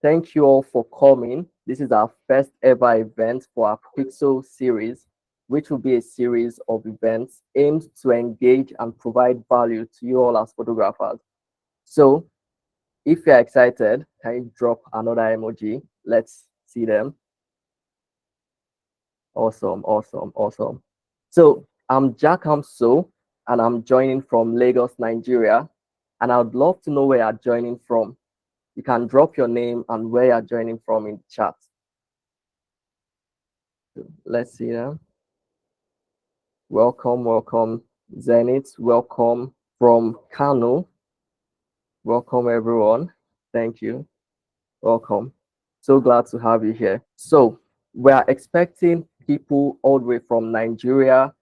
Thank you all for coming. This is our first ever event for our Pixel series, which will be a series of events aimed to engage and provide value to you all as photographers. So if you're excited, can you drop another emoji? Let's see them. Awesome, awesome, awesome. So I'm Jack Hamso, and I'm joining from Lagos, Nigeria. And I would love to know where you're joining from. You can drop your name and where you're joining from in the chat. Let's see them. Welcome, welcome, Zenith. Welcome from Kano. Welcome, everyone. Thank you. Welcome. So glad to have you here. So we are expecting people all the way from Nigeria,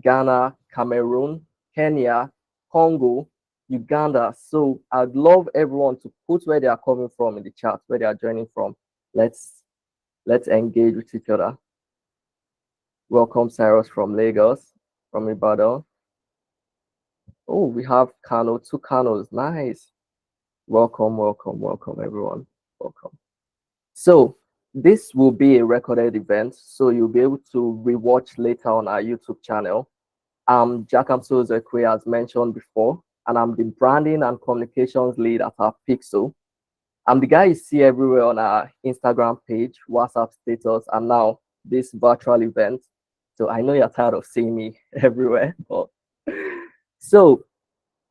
Ghana, Cameroon, Kenya, Congo, Uganda. So I'd love everyone to put where they are coming from in the chat, where they are joining from. Let's engage with each other. Welcome, Cyrus from Lagos, from Ibadan. Oh, we have Kano, 2 Kanos. Nice. Welcome, welcome, welcome, everyone. Welcome. So this will be a recorded event, so you'll be able to rewatch later on our YouTube channel. I'm Jack Amso Zekwe, as mentioned before, and I'm the branding and communications lead at OurPixo. I'm the guy you see everywhere on our Instagram page, WhatsApp status, and now this virtual event. So I know you're tired of seeing me everywhere. But so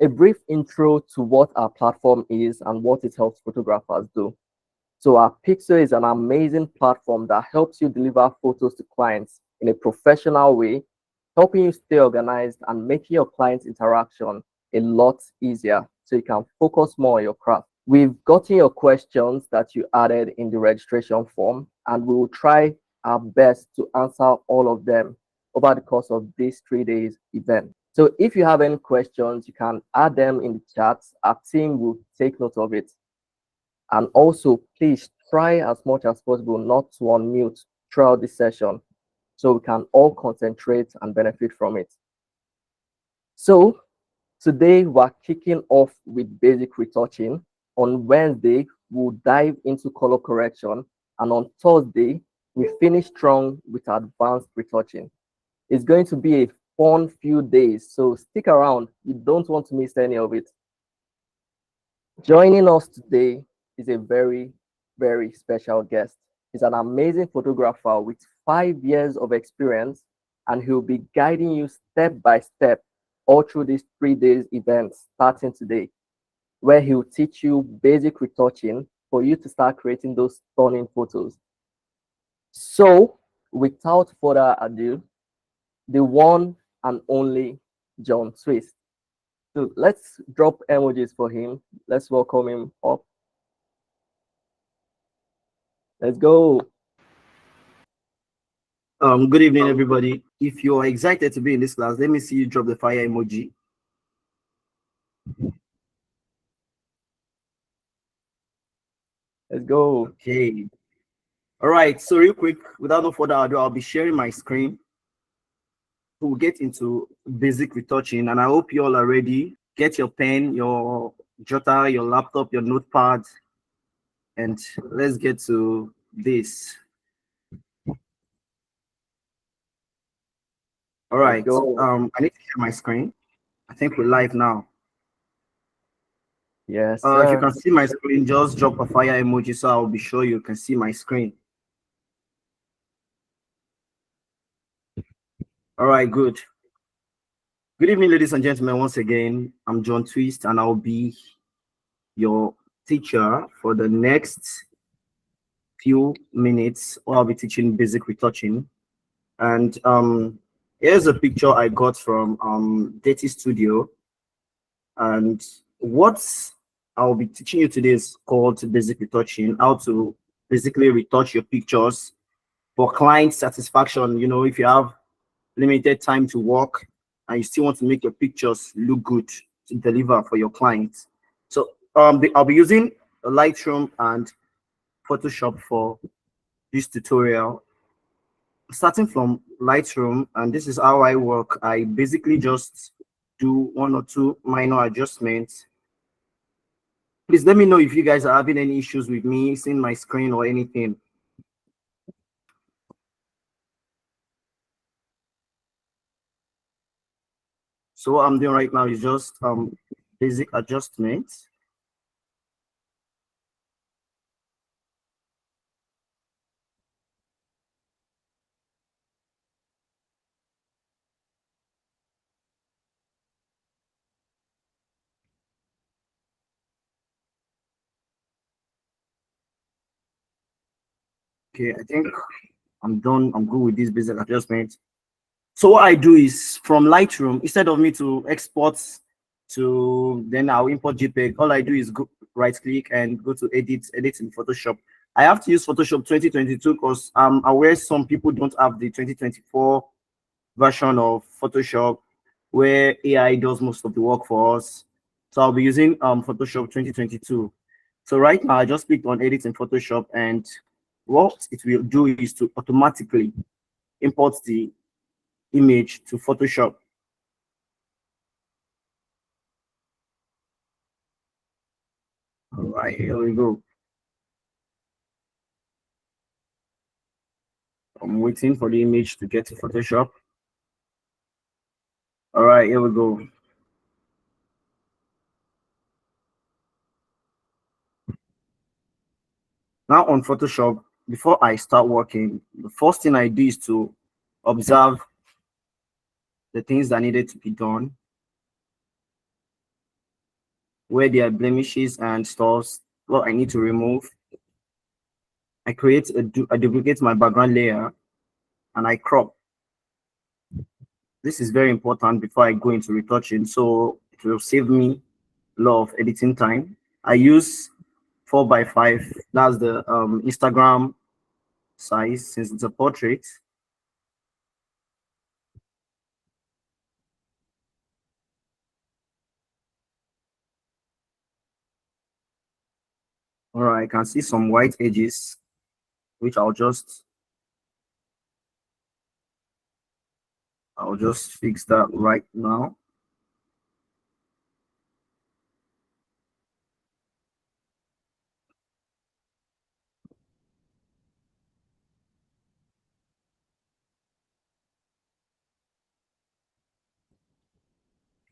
a brief intro to what our platform is and what it helps photographers do. So OurPixo is an amazing platform that helps you deliver photos to clients in a professional way, helping you stay organized and making your clients' interaction a lot easier so you can focus more on your craft. We've gotten your questions that you added in the registration form, and we will try our best to answer all of them over the course of this 3 days event. So if you have any questions, you can add them in the chat. Our team will take note of it. And also, please try as much as possible not to unmute throughout this session so we can all concentrate and benefit from it. So today we're kicking off with basic retouching. On Wednesday, we'll dive into color correction. And on Thursday, we finish strong with advanced retouching. It's going to be a fun few days, so stick around. You don't want to miss any of it. Joining us today is a very, very special guest. He's an amazing photographer with 5 years of experience, and he'll be guiding you step by step all through this 3 days event starting today, where he'll teach you basic retouching for you to start creating those stunning photos. So without further ado, the one and only John Twist. So let's drop emojis for him. Let's welcome him up. Let's go. Good evening, everybody. If you're excited to be in this class, let me see you drop the fire emoji. Let's go. Okay. All right. So real quick, without no further ado, I'll be sharing my screen. We'll get into basic retouching, and I hope you all are ready. Get your pen, your jotter, your laptop, your notepad, and let's get to this. All right. I need to share my screen. I think we're live now. Yes, if you can see my screen, just drop a fire emoji so I'll be sure you can see my screen. All right, good. Good evening, ladies and gentlemen. Once again, I'm John Twist, and I'll be your teacher for the next few minutes. I'll be teaching basic retouching. And here's a picture I got from Dirty Studio. And what I'll be teaching you today is called basic retouching, how to basically retouch your pictures for client satisfaction. You know, if you have limited time to work and you still want to make your pictures look good to deliver for your clients. So I'll be using Lightroom and Photoshop for this tutorial. Starting from Lightroom, and this is how I work. I basically just do 1 or 2 minor adjustments Please let me know if you guys are having any issues with me seeing my screen or anything. So what I'm doing right now is just basic adjustments. Okay, I think I'm done. I'm good with this basic adjustment. So what I do is from Lightroom, instead of me to export to then I'll import JPEG, all I do is go right click and go to edit in Photoshop. I have to use Photoshop 2022 because I'm aware some people don't have the 2024 version of Photoshop where AI does most of the work for us. So I'll be using Photoshop 2022. So right now I just clicked on edit in Photoshop, and what it will do is to automatically import the image to Photoshop. All right, here we go. I'm waiting for the image to get to Photoshop. All right, here we go. Now on Photoshop, before I start working, the first thing I do is to observe the things that needed to be done, where there are blemishes and stuff, what I need to remove. I duplicate my background layer and I crop. This is very important before I go into retouching, so it will save me a lot of editing time. I use 4x5. That's the Instagram size since it's a portrait. All right, I can see some white edges, which I'll just fix that right now.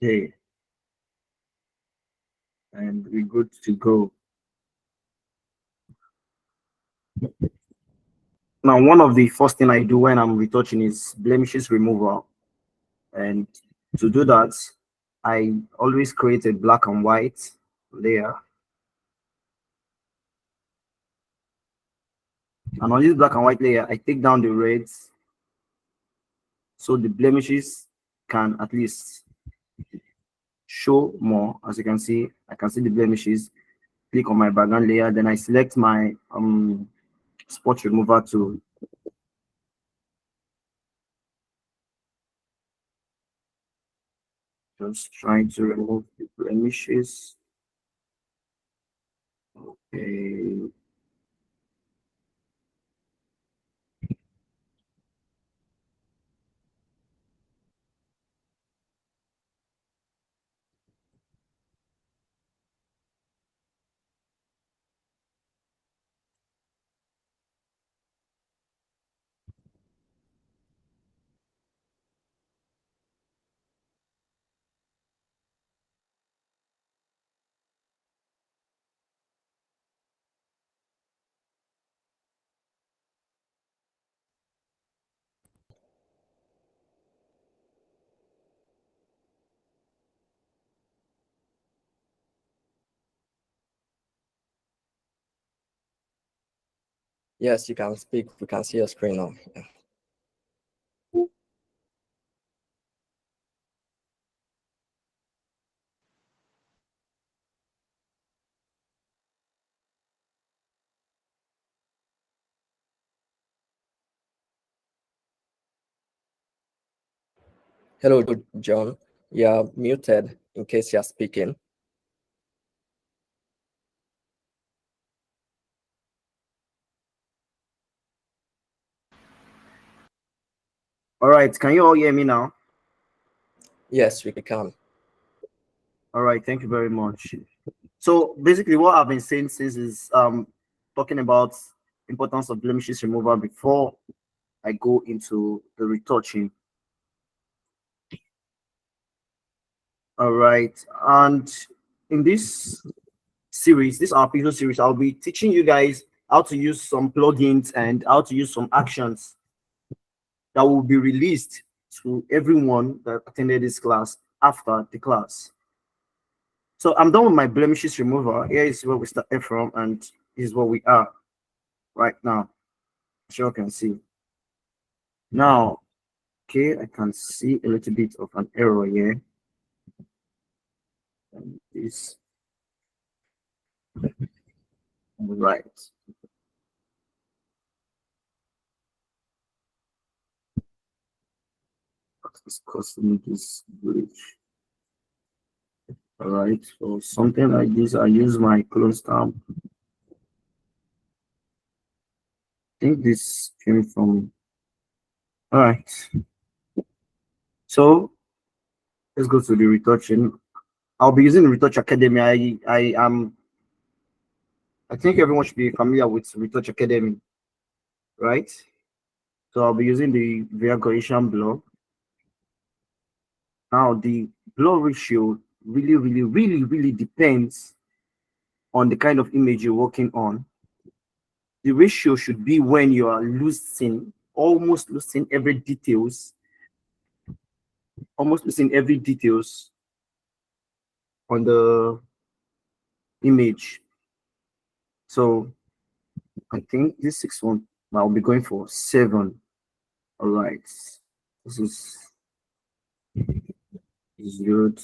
Okay, and we're good to go. Now, one of the first thing I do when I'm retouching is blemishes removal. And to do that, I always create a black and white layer. And on this black and white layer, I take down the reds so the blemishes can at least show more. As you can see, I can see the blemishes. Click on my background layer, then I select my spot remover tool. Just trying to remove the blemishes. Okay. Yes, you can speak. We can see your screen now. Yeah. Hello, John. You're muted in case you're speaking. All right, can you all hear me now? Yes, we can. All right, thank you very much. So basically what I've been saying since is talking about importance of blemishes removal before I go into the retouching. All right. And in this series, this OurPixo series, I'll be teaching you guys how to use some plugins and how to use some actions that will be released to everyone that attended this class after the class. So I'm done with my blemishes remover. Here is where we started from, and is where we are right now. As you can see. Now, okay, I can see a little bit of an error here. And this right. It's costing this bridge. All right, so something like this, I use my clone stamp. I think this came from. All right, so let's go to the retouching. I'll be using Retouch Academy. I think everyone should be familiar with Retouch Academy, right? So I'll be using the variation blur. Now the blur ratio really depends on the kind of image you're working on. The ratio should be when you are almost losing every details on the image. So I think this 6-1, I'll be going for 7. All right, this is good.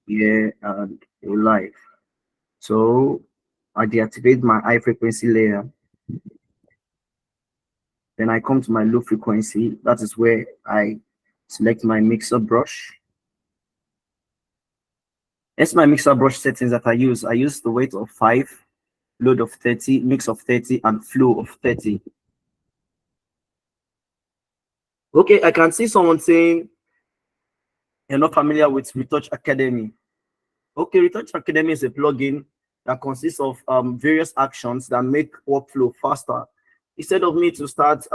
Yeah, and live. So I deactivate my high frequency layer. Then I come to my low frequency. That is where I select my mixer brush. That's my mixer brush settings that I use. I use the weight of 5, load of 30, mix of 30, and flow of 30. Okay, I can see someone saying you're not familiar with Retouch Academy. Okay, Retouch Academy is a plugin that consists of various actions that make workflow faster. Instead of me to start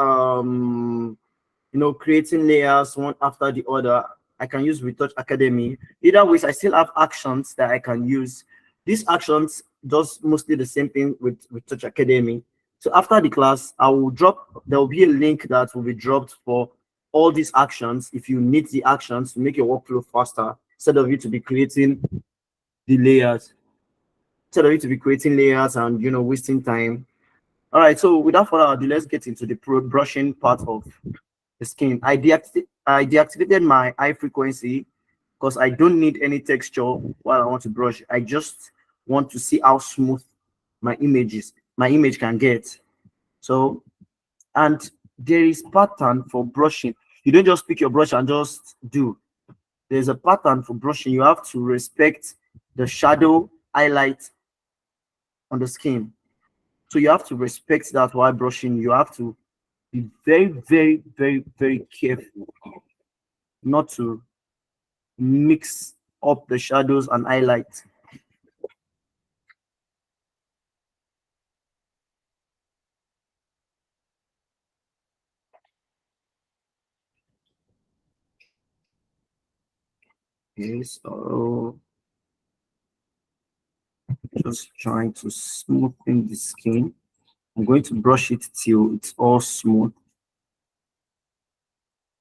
creating layers one after the other, I can use Retouch Academy. Either ways, I still have actions that I can use. These actions does mostly the same thing with Retouch Academy. So after the class, there will be a link that will be dropped for all these actions if you need the actions to make your workflow faster, instead of you to be creating the layers. Instead of you to be creating layers and wasting time. All right, so without further ado, let's get into the brushing part of the skin. I deactivated my high frequency because I don't need any texture while I want to brush. I just want to see how smooth my image can get. So, and there is pattern for brushing. You don't just pick your brush and just do. There's a pattern for brushing. You have to respect the shadow highlight on the skin. So you have to respect that while brushing. You have to be very careful not to mix up the shadows and highlights. Okay, so just trying to smoothen the skin. I'm going to brush it till it's all smooth.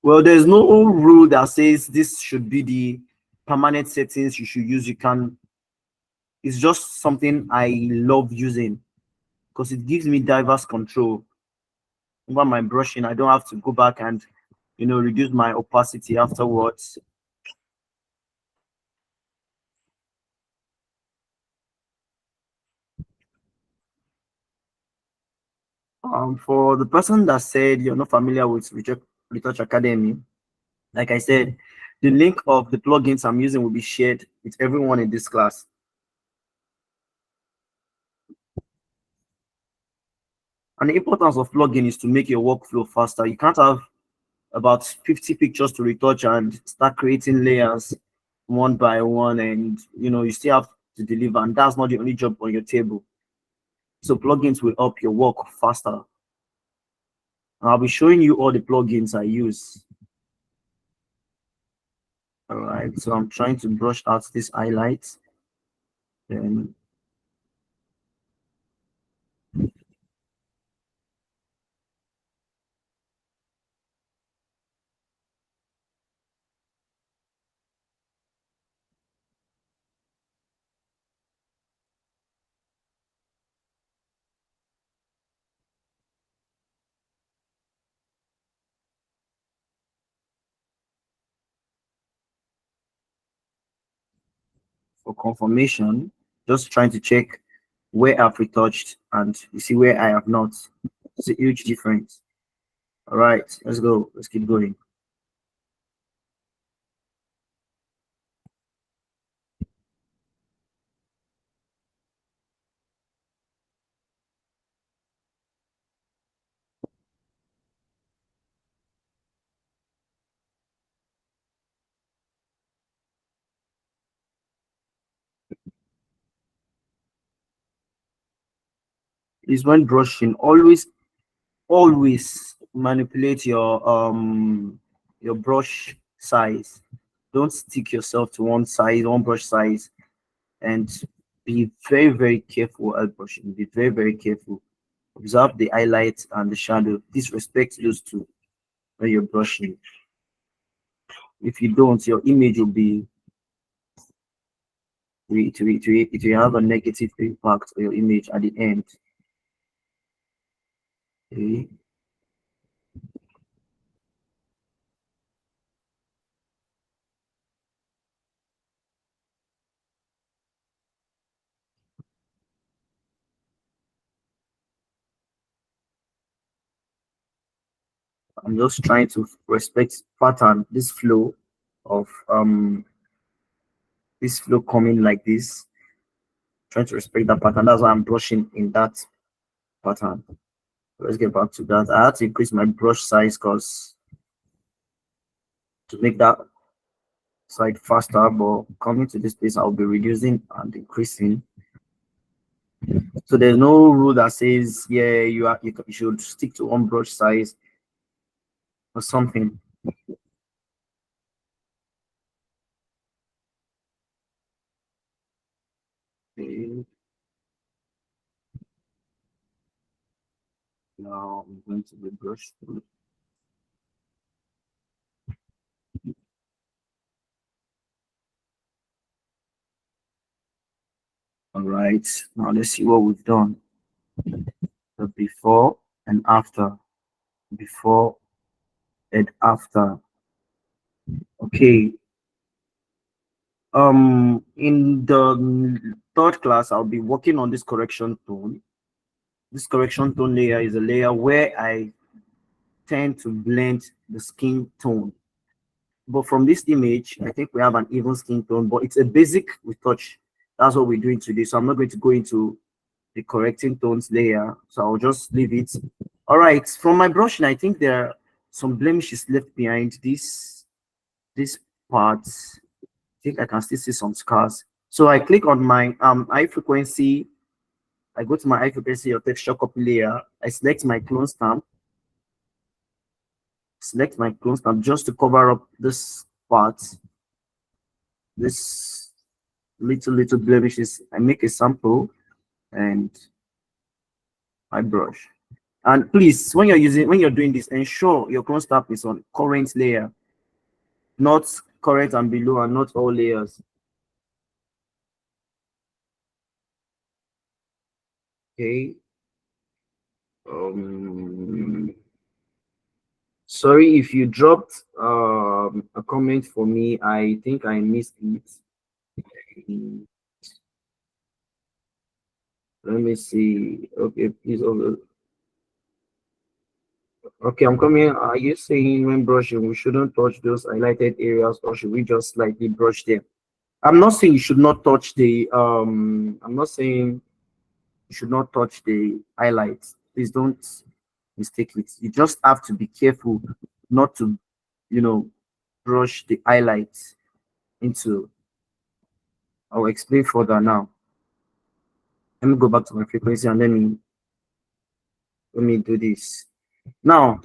Well, there's no rule that says this should be the permanent settings you should use. It's just something I love using because it gives me diverse control over my brushing. I don't have to go back and reduce my opacity afterwards. For the person that said you're not familiar with Retouch Academy, like I said, the link of the plugins I'm using will be shared with everyone in this class. And the importance of plugin is to make your workflow faster. You can't have about 50 pictures to retouch and start creating layers one by one, and you still have to deliver, and that's not the only job on your table. So plugins will help your work faster. And I'll be showing you all the plugins I use. All right, so I'm trying to brush out this highlights. Then for confirmation, just trying to check where I've retouched and you see where I have not. It's a huge difference. All right, let's go. Let's keep going. Is when brushing, always manipulate your brush size. Don't stick yourself to one size, one brush size, and be very careful at brushing. Be very careful. Observe the highlights and the shadow. Disrespect those two when you're brushing. If you don't, your image will be it will have a negative impact on your image at the end. Okay. I'm just trying to respect pattern, of this flow coming like this. Trying to respect that pattern. That's why I'm brushing in that pattern. Let's get back to that. I had to increase my brush size because to make that side faster, but coming to this place, I'll be reducing and increasing. So there's no rule that says, yeah, you should stick to one brush size or something. Okay. Now I'm going to the brush tool. All right, now let's see what we've done. The before and after. Before and after. Okay. In the third class, I'll be working on this correction tone. This correction tone layer is a layer where I tend to blend the skin tone. But from this image, I think we have an even skin tone, but it's a basic retouch. That's what we're doing today. So I'm not going to go into the correcting tones layer. So I'll just leave it. All right. From my brushing, I think there are some blemishes left behind this part. I think I can still see some scars. So I click on my high frequency. I go to my high frequency or texture copy layer. I select my clone stamp. Select my clone stamp just to cover up this part. This little blemishes. I make a sample and I brush. And please, when you're doing this, ensure your clone stamp is on current layer, not current and below, and not all layers. Okay. Sorry if you dropped a comment for me. I think I missed it. Let me see. Okay, please. Okay, I'm coming. Are you saying when brushing we shouldn't touch those highlighted areas, or should we just slightly brush them? I'm not saying you should not touch the I'm not saying you should not touch the highlights. Please don't mistake it. You just have to be careful not to, brush the highlights into I'll explain further now. Let me go back to my frequency and let me do this. Now,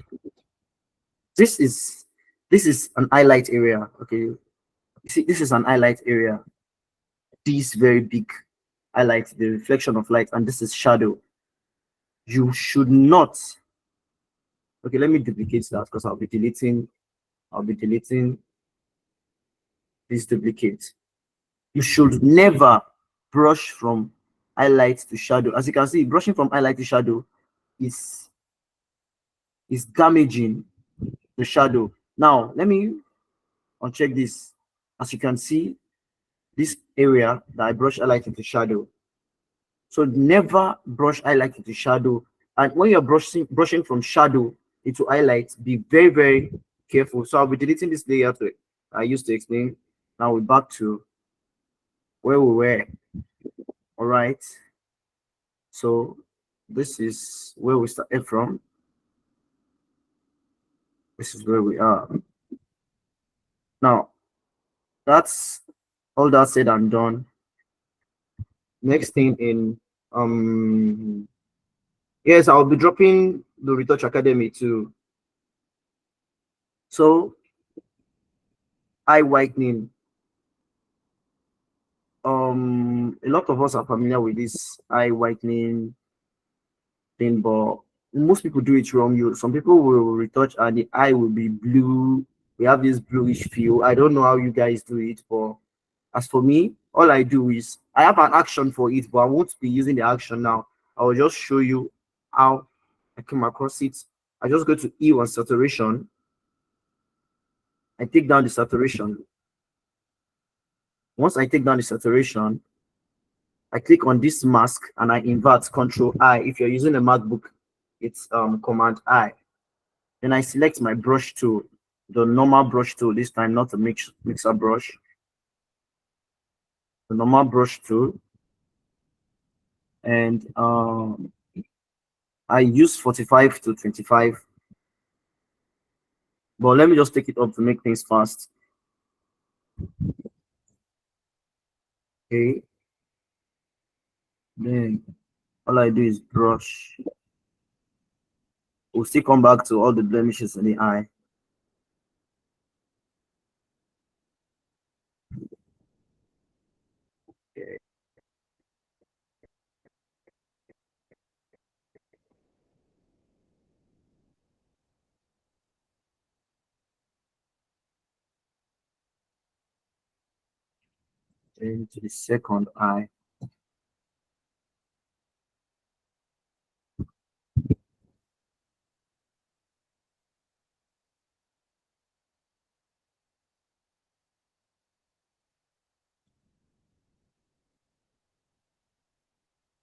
this is an highlight area. Okay, you see, this is an highlight area. This very big highlight, the reflection of light, and this is shadow. You should not. Okay, let me duplicate that because I'll be deleting this duplicate. You should never brush from highlight to shadow. As you can see, brushing from highlight to shadow is damaging the shadow. Now let me uncheck this. As you can see, this area that I brush highlight into shadow. So never brush highlight into shadow. And when you're brushing from shadow into highlight, be very, very careful. So I'll be deleting this layer to I used to explain. Now we're back to where we were. All right. So this is where we started from. This is where we are. Now, that's all that said and done. Next thing in yes, I'll be dropping the Retouch Academy too. So eye whitening. A lot of us are familiar with this eye whitening thing, but most people do it wrong. Some people will retouch and the eye will be blue. We have this bluish feel. I don't know how you guys do it, but as for me, all I do is I have an action for it, but I won't be using the action now. I will just show you how I came across it. I just go to E on saturation. I take down the saturation. Once I take down the saturation, I click on this mask and I invert Control I. If you're using a MacBook, it's Command I. Then I select my brush tool, the normal brush tool this time, not a mixer brush. The normal brush tool, and I use 45 to 25. But let me just take it up to make things fast. Okay. Then all I do is brush. We'll still come back to all the blemishes in the eye. Okay. Then to the second eye.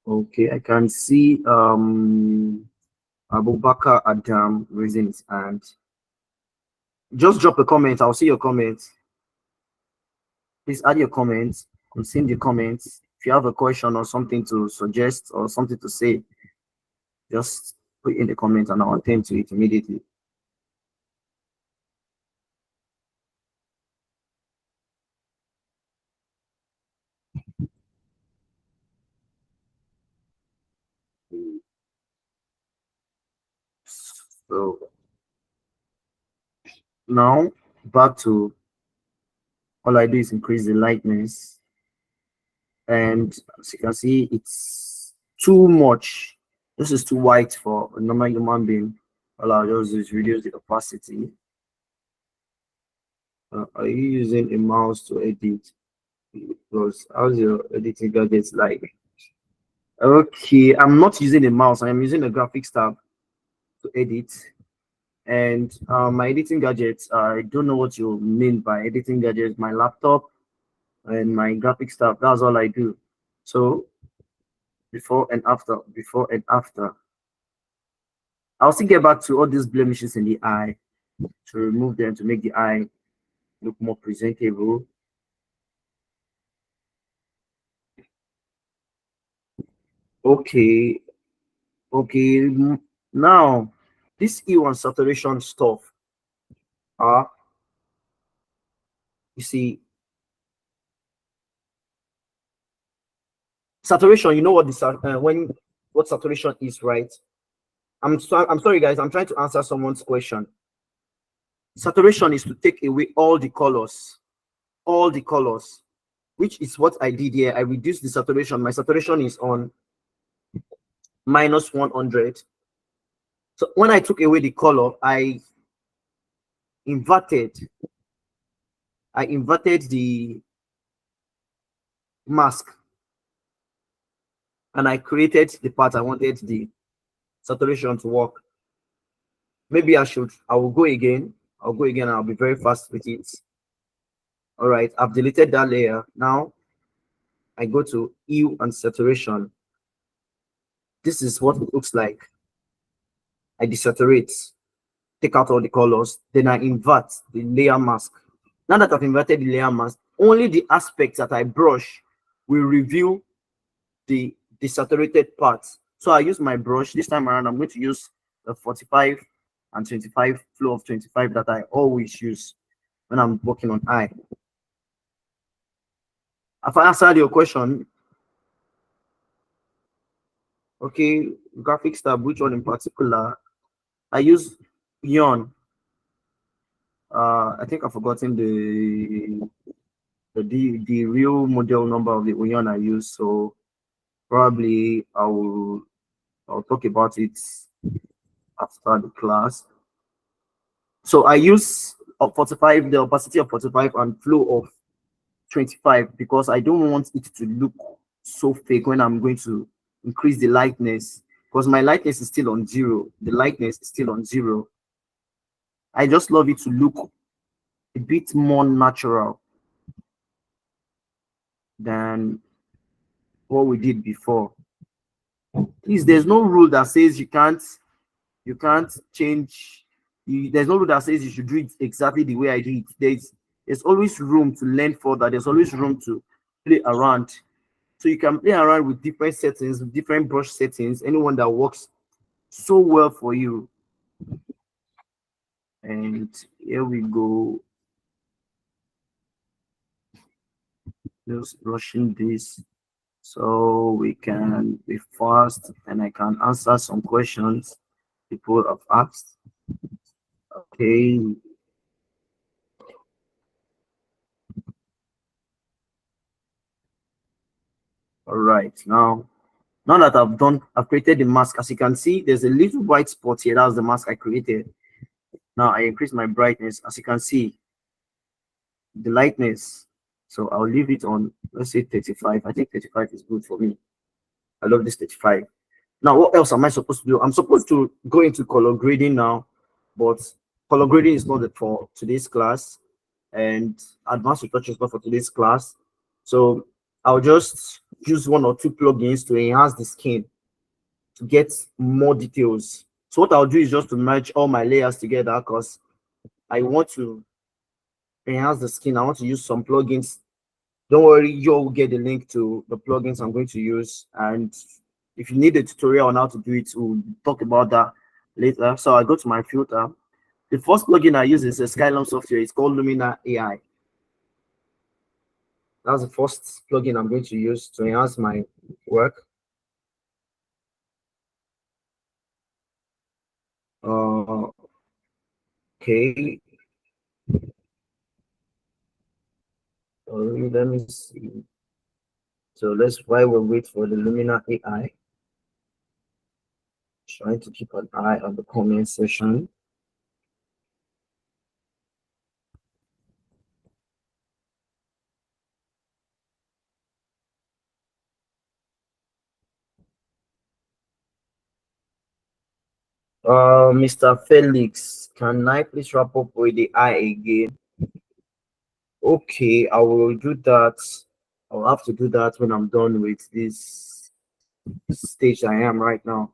Okay, I can see Abubakar Adam raising his hand. Just drop a comment. I'll see your comments. Please add your comments. I'm seeing the comments. If you have a question or something to suggest or something to say, just put in the comments and I'll attend to it immediately. So now back to all I do is increase the lightness, and as you can see, it's too much. This is too white for a normal human being. All I'll just do is reduce the opacity. Are you using a mouse to edit? Because how's your editing gadgets like? Okay, I'm not using a mouse. I'm using a graphics tab to edit. And my editing gadgets, I don't know what you mean by editing gadgets. My laptop and my graphics tab, that's all I do. So before and after, before and after. I'll still get back to all these blemishes in the eye to remove them to make the eye look more presentable. Okay, okay. Now this E1 saturation stuff, you see, Saturation, you know what what saturation is, right? I'm sorry guys, I'm trying to answer someone's question. Saturation is to take away all the colors, which is what I did here. I reduced the saturation. My saturation is on minus 100. So when I took away the color, inverted I inverted the mask, and I created the part I wanted the saturation to work. Maybe I will go again. I'll go again and I'll be very fast with it. All right, I've deleted that layer. Now I go to hue and saturation. This is what it looks like. I desaturate, take out all the colors, then I invert the layer mask. Now that I've inverted the layer mask, only the aspects that I brush will reveal the desaturated parts. So I use my brush this time around. I'm going to use the 45 and 25 flow of 25 that I always use when I'm working on eye. Have I answered your question? Okay, graphics tab, which one in particular? I use Yawn. I think I've forgotten the real model number of the Yawn I use, so probably I'll talk about it after the class. So I use 45, the opacity of 45 and flow of 25, because I don't want it to look so fake when I'm going to increase the lightness, because my lightness is still on 0. The lightness is still on 0. I just love it to look a bit more natural than what we did before. Please, there's no rule that says you can't change. There's no rule that says you should do it exactly the way I did. There's always room to learn further. There's always room to play around. So you can play around with different settings, different brush settings, anyone that works so well for you. And here we go. Just brushing this so we can be fast and I can answer some questions people have asked. Okay. All right. Now that I've created the mask. As you can see, there's a little white spot here. That's the mask I created. Now I increase my brightness. As you can see, the lightness. So I'll leave it on, let's say 35. I think 35 is good for me. I love this 35. Now, what else am I supposed to do? I'm supposed to go into color grading now, but color grading is not for today's class, and advanced retouch is not for today's class. So I'll just use 1 or 2 plugins to enhance the skin to get more details. So what I'll do is just to merge all my layers together, because I want to enhance the skin. I want to use some plugins. Don't worry, you'll get the link to the plugins I'm going to use, and if you need a tutorial on how to do it, we'll talk about that later. So I go to my filter. The first plugin I use is a Skylum software. It's called Lumina AI. That's the first plugin I'm going to use to enhance my work. Okay. Let me see. So while we wait for the Lumina AI, trying to keep an eye on the comment section. Mr. Felix, can I please wrap up with the eye again? Okay, I will do that. I'll have to do that when I'm done with this stage I am right now.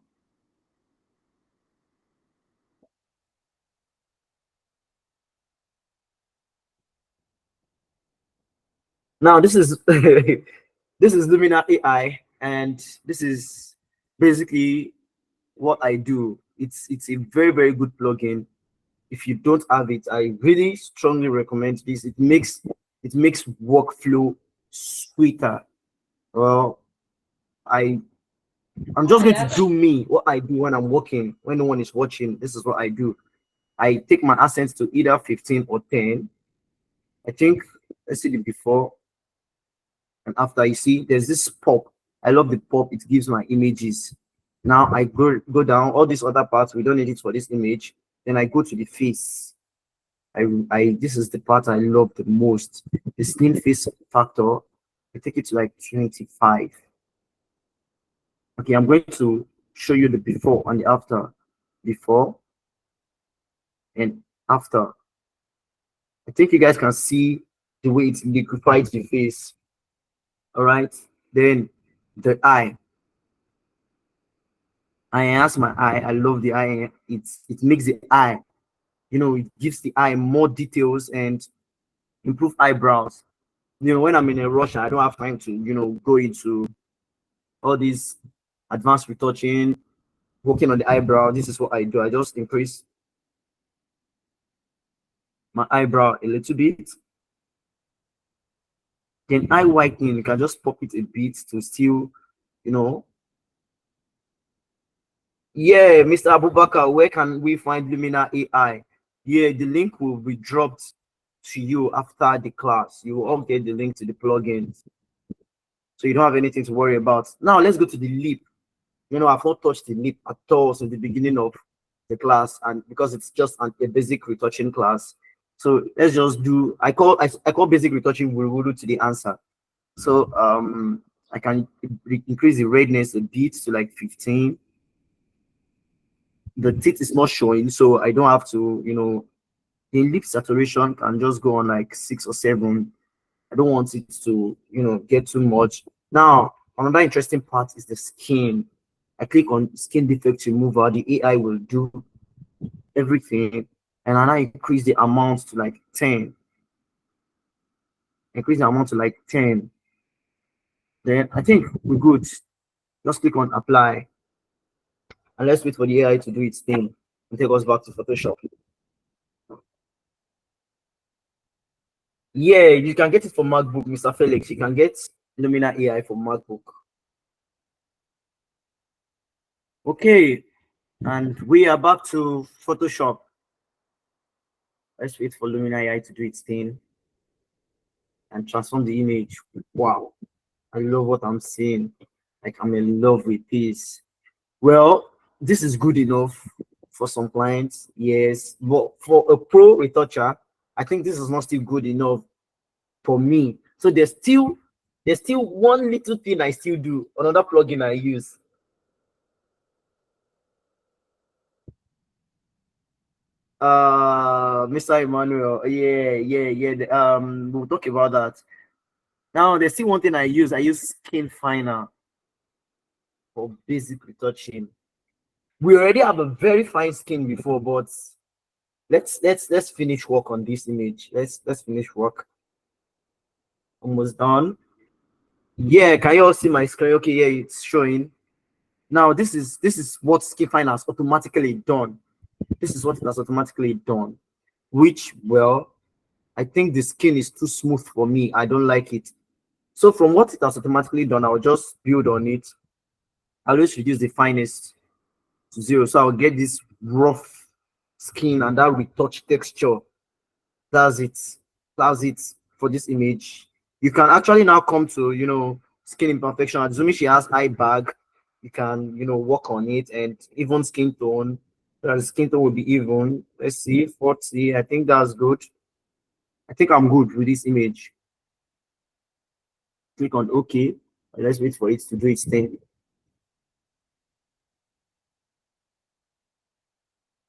Now this is this is Lumina AI, and this is basically what I do. It's a very good plugin. If you don't have it, I really strongly recommend this. It makes workflow sweeter. Well, I'm just going to do me, what I do when I'm working, when no one is watching. This is what I do. I take my accents to either 15 or 10. I think, let's see the before and after. You see, there's this pop. I love the pop. It gives my images. Now I go down all these other parts. We don't need it for this image. Then I go to the face. I this is the part I love the most. The slim face factor. I take it to like 25. Okay, I'm going to show you the before and the after. Before and after. I think you guys can see the way it liquefies the face. All right. Then the eye. I enhance my eye. I love the eye. It makes the eye, it gives the eye more details and improve eyebrows. When I'm in a rush, I don't have time to, go into all these advanced retouching, working on the eyebrow. This is what I do. I just increase my eyebrow a little bit. Then eye whitening, you can just pop it a bit to still, Yeah, Mr. Abubakar, where can we find Lumina AI? Yeah, the link will be dropped to you after the class. You will all get the link to the plugins. So you don't have anything to worry about. Now let's go to the lip. I've not touched the lip at all since the beginning of the class, and because it's just a basic retouching class. So let's just do, I call basic retouching wuru to the answer. So I can increase the redness a bit to like 15. The teeth is not showing, so I don't have to, the lip saturation can just go on like 6 or 7. I don't want it to, get too much. Now, another interesting part is the skin. I click on skin defect remover. The AI will do everything, and I increase the amount to like 10. Increase the amount to like 10. Then I think we're good. Just click on apply, and let's wait for the AI to do its thing and take us back to Photoshop. Yeah, you can get it for MacBook, Mr. Felix. You can get Lumina AI for MacBook. Okay, and we are back to Photoshop. Let's wait for Lumina AI to do its thing and transform the image. Wow, I love what I'm seeing. Like, I'm in love with this. Well, this is good enough for some clients, yes, but for a pro retoucher, I think this is not still good enough for me. So there's still one little thing I still do, another plugin I use. Mr. Emmanuel, yeah, we'll talk about that. Now there's still one thing I use SkinFiner for basic retouching. We already have a very fine skin before, but let's finish work on this image. Let's finish work. Almost done. Yeah, can you all see my screen? Okay, yeah, it's showing. Now this is what SkinFiner has automatically done. This is what it has automatically done, which, well, I think the skin is too smooth for me. I don't like it. So from what it has automatically done, I'll just build on it. I'll just reduce the finest to 0. So I'll get this rough skin and that retouch texture. That's it. That's it for this image. You can actually now come to, skin imperfection. Assuming she has eye bag, you can, work on it, and even skin tone. The skin tone will be even. Let's see, 40. I think that's good. I think I'm good with this image. Click on OK. Let's wait for it to do its thing.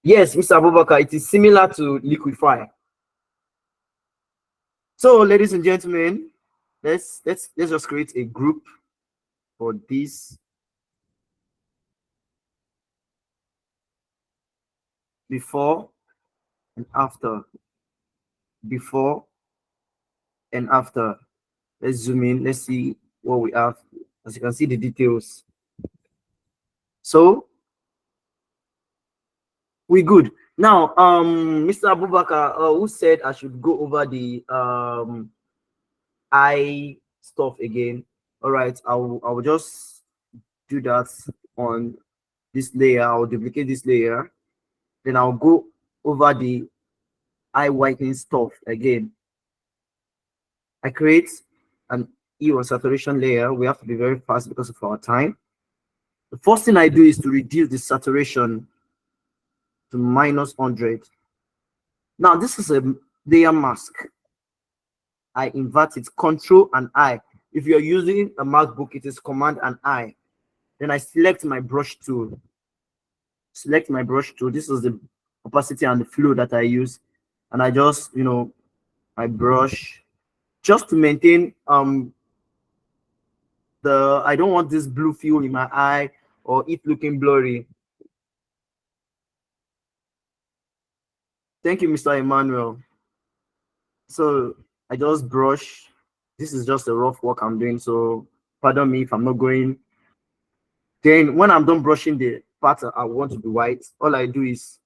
Yes, Mr. Abubakar, it is similar to liquify. So, ladies and gentlemen, let's just create a group for this. Before and after. Before and after. Let's zoom in. Let's see what we have. As you can see, the details. So we good. Now, Mr. Abubakar, who said I should go over the eye stuff again? All right, I will just do that on this layer. I'll duplicate this layer. Then I'll go over the eye whitening stuff again. I create an hue and saturation layer. We have to be very fast because of our time. The first thing I do is to reduce the saturation to -100. Now this is a layer mask. I invert it, Control and I. If you're using a MacBook, it is Command and I. Then I select my brush tool. Select my brush tool. This is the opacity and the flow that I use. And I just, I brush just to maintain I don't want this blue feel in my eye or it looking blurry. Thank you, Mr. Emmanuel. So I just brush. This is just a rough work I'm doing, so pardon me if I'm not going. Then when I'm done brushing the part I want to be white, all I do is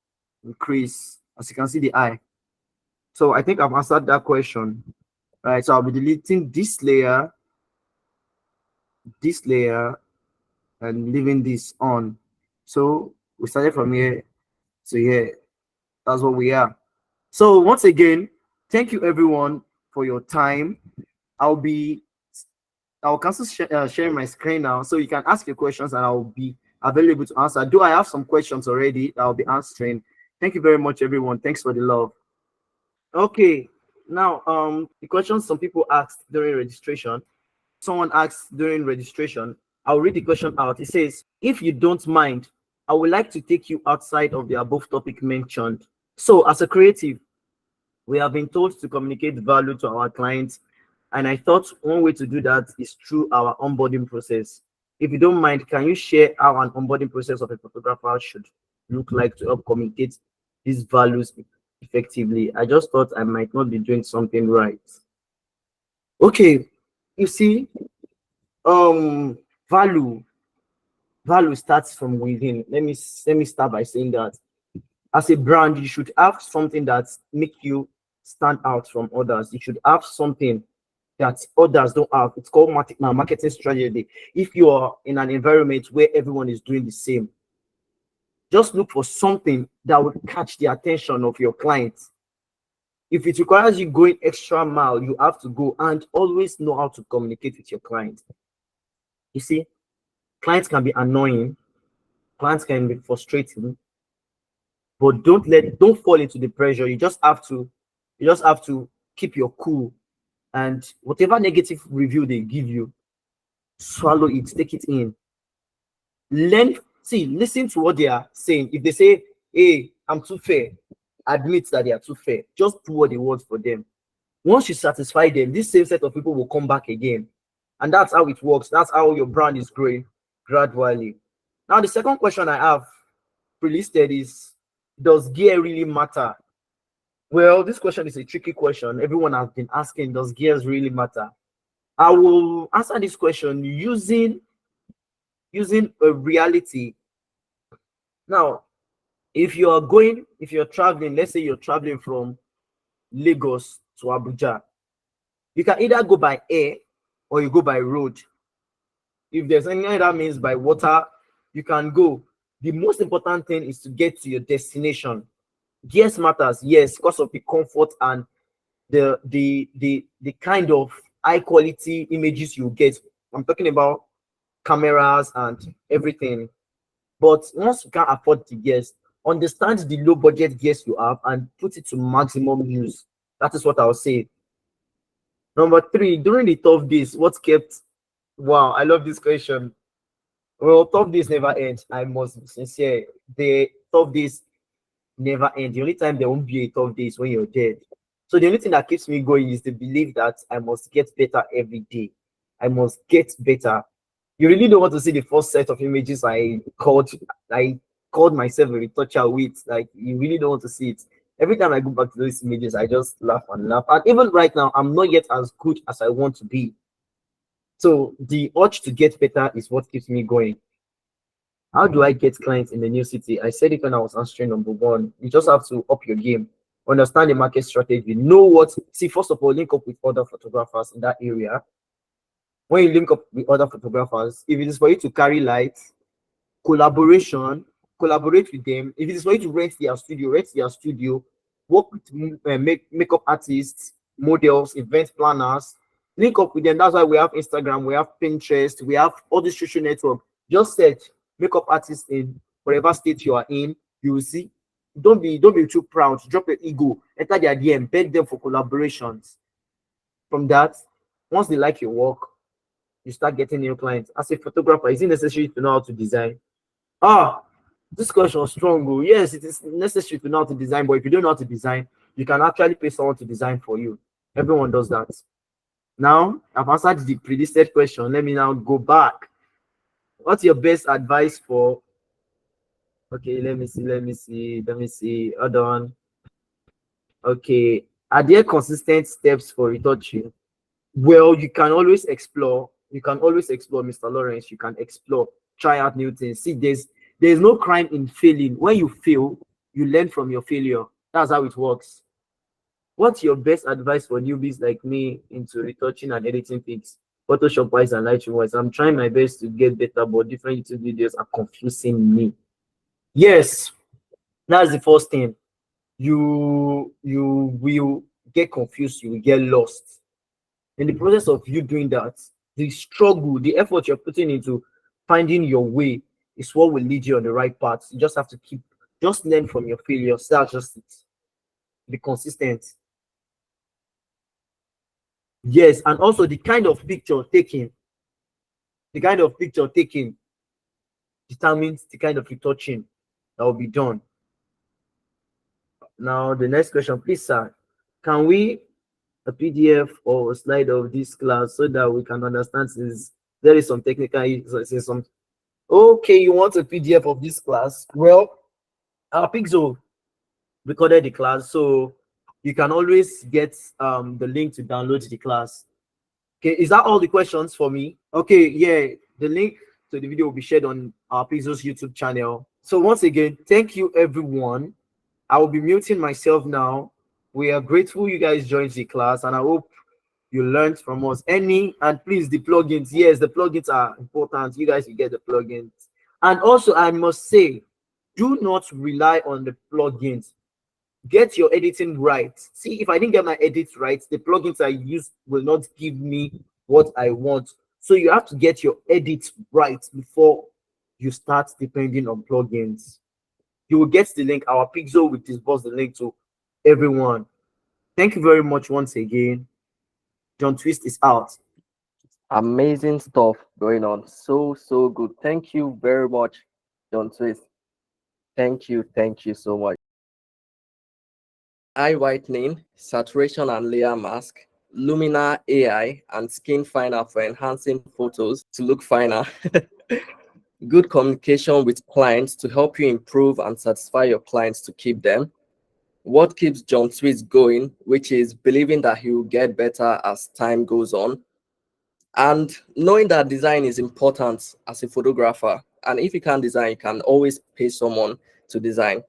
increase, as you can see, the eye. So I think I've answered that question. Right, so I'll be deleting this layer, and leaving this on. So we started from here to here. That's what we are. So once again, thank you everyone for your time. I'll cancel sharing my screen now, so you can ask your questions and I'll be available to answer. Do I have some questions already that I'll be answering? Thank you very much, everyone. Thanks for the love. Okay, now the questions some people asked during registration. Someone asked during registration. I'll read the question out. It says, if you don't mind, I would like to take you outside of the above topic mentioned. So as a creative, we have been told to communicate value to our clients, and I thought one way to do that is through our onboarding process. If you don't mind, can you share how an onboarding process of a photographer should look like to help communicate these values effectively? I just thought I might not be doing something right. Okay, you see, value starts from within. Let me start by saying that as a brand, you should have something that make you stand out from others. You should have something that others don't have. It's called marketing strategy. If you are in an environment where everyone is doing the same, just look for something that will catch the attention of your clients. If it requires you going extra mile, you have to go, and always know how to communicate with your clients. You see, clients can be annoying, clients can be frustrating, but don't fall into the pressure. You just have to keep your cool, and whatever negative review they give you, swallow it, take it in. Listen to what they are saying. If they say, hey, I'm too fair, admit that they are too fair. Just do what they want for them. Once you satisfy them, this same set of people will come back again. And that's how it works. That's how your brand is growing gradually. Now, the second question I have pre-listed is, does gear really matter? Well, this question is a tricky question. Everyone has been asking, does gears really matter? I will answer this question using a reality. Now, if you're traveling, let's say you're traveling from Lagos to Abuja, you can either go by air or you go by road. If there's any other means by water, you can go. The most important thing is to get to your destination. Gears matters, yes, because of the comfort and the kind of high quality images you get. I'm talking about cameras and everything. But once you can't afford the gears, understand the low budget gears you have and put it to maximum use. That is what I'll say. Number 3, during the tough days, what kept... Wow, I love this question. Well, tough days never end. I must be sincere. The tough days never end. The only time there won't be a tough day is when you're dead. So the only thing that keeps me going is the belief that I must get better every day. I must get better. You really don't want to see the first set of images I called myself a retoucher with. Like, you really don't want to see it. Every time I go back to those images, I just laugh and laugh. And even right now, I'm not yet as good as I want to be. So the urge to get better is what keeps me going. How do I get clients in the new city? I said it when I was answering number 1. You just have to up your game, understand the market strategy, know what. See, first of all, link up with other photographers in that area. when you link up with other photographers, if it is for you to carry lights, collaboration, collaborate with them. If it is for you to rent their studio, work with makeup artists, models, event planners, link up with them. That's why we have Instagram, we have Pinterest, we have all this social network. Just search makeup artists in whatever state you are in, you will see. Don't be too proud, drop your ego, enter their DM, beg them for collaborations. From that, once they like your work, you start getting new clients. As a photographer, is it necessary to know how to design? Ah, this question was strong. Oh. Yes, it is necessary to know how to design, but if you don't know how to design, you can actually pay someone to design for you. Everyone does that. Now, I've answered the predicted question. Let me now go back. What's your best advice for? Okay, let me see. Hold on. Okay, are there consistent steps for retouching? Well, you can always explore. You can always explore, Mr. Lawrence. You can explore, try out new things. See, there's no crime in failing. When you fail, you learn from your failure. That's how it works. What's your best advice for newbies like me into retouching and editing pics, Photoshop wise and Lightroom wise? I'm trying my best to get better, but different YouTube videos are confusing me. Yes, that's the first thing. You will get confused. You will get lost in the process of you doing that. The struggle, the effort you're putting into finding your way is what will lead you on the right path. You just have to just learn from your failures. That's just it. Be consistent. Yes, and also the kind of picture taking determines the kind of retouching that will be done. Now, the next question, please, sir, can we a PDF or a slide of this class so that we can understand, since there is some technical, since some. Okay, you want a PDF of this class? Well, our Pixel recorded the class, so you can always get the link to download the class. Okay, is that all the questions for me? Okay, yeah, the link to the video will be shared on our Pixel's YouTube channel. So once again, thank you everyone. I will be muting myself now. We are grateful you guys joined the class, and I hope you learned from us. And please, the plugins, yes, the plugins are important. You guys will get the plugins. And also, I must say, do not rely on the plugins. Get your editing right. See, if I didn't get my edits right, the plugins I use will not give me what I want. So you have to get your edits right before you start depending on plugins. You will get the link. Our Pixel will disburse the link to everyone. Thank you very much once again. John Twist is out. Amazing stuff going on. So good. Thank you very much, John Twist. Thank you so much. Eye whitening, saturation and layer mask, Lumina AI and SkinFiner for enhancing photos to look finer. Good communication with clients to help you improve and satisfy your clients to keep them. What keeps John Twist going, which is believing that he will get better as time goes on, and knowing that design is important as a photographer. And if you can't design, you can always pay someone to design.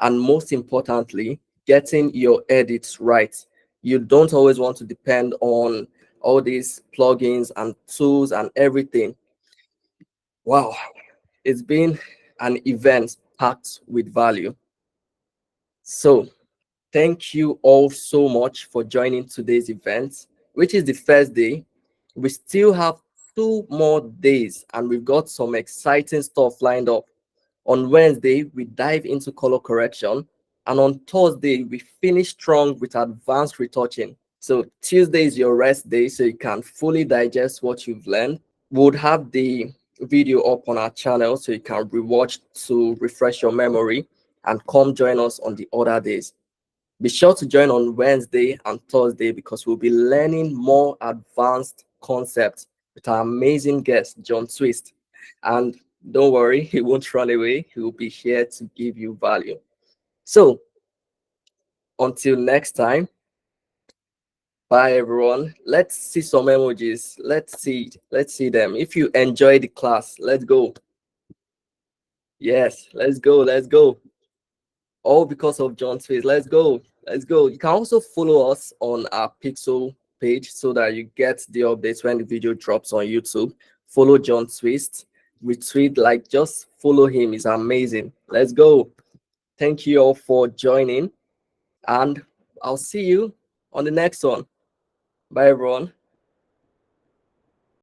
And most importantly, getting your edits right. You don't always want to depend on all these plugins and tools and everything. Wow, it's been an event packed with value. So thank you all so much for joining today's event, which is the first day. We still have 2 more days and we've got some exciting stuff lined up. On Wednesday, we dive into color correction. And on Thursday, we finish strong with advanced retouching. So Tuesday is your rest day, so you can fully digest what you've learned. We would have the video up on our channel so you can rewatch to refresh your memory and come join us on the other days. Be sure to join on Wednesday and Thursday because we'll be learning more advanced concepts with our amazing guest, John Twist. And don't worry, he won't run away. He will be here to give you value. So until next time, bye everyone. Let's see some emojis. Let's see them. If you enjoy the class, let's go. Yes, let's go. All because of John's face. Let's go. You can also follow us on our Pixel page so that you get the updates when the video drops on YouTube. Follow John Twist. Retweet, like, just follow him. He's amazing. Let's go. Thank you all for joining, and I'll see you on the next one. Bye, everyone.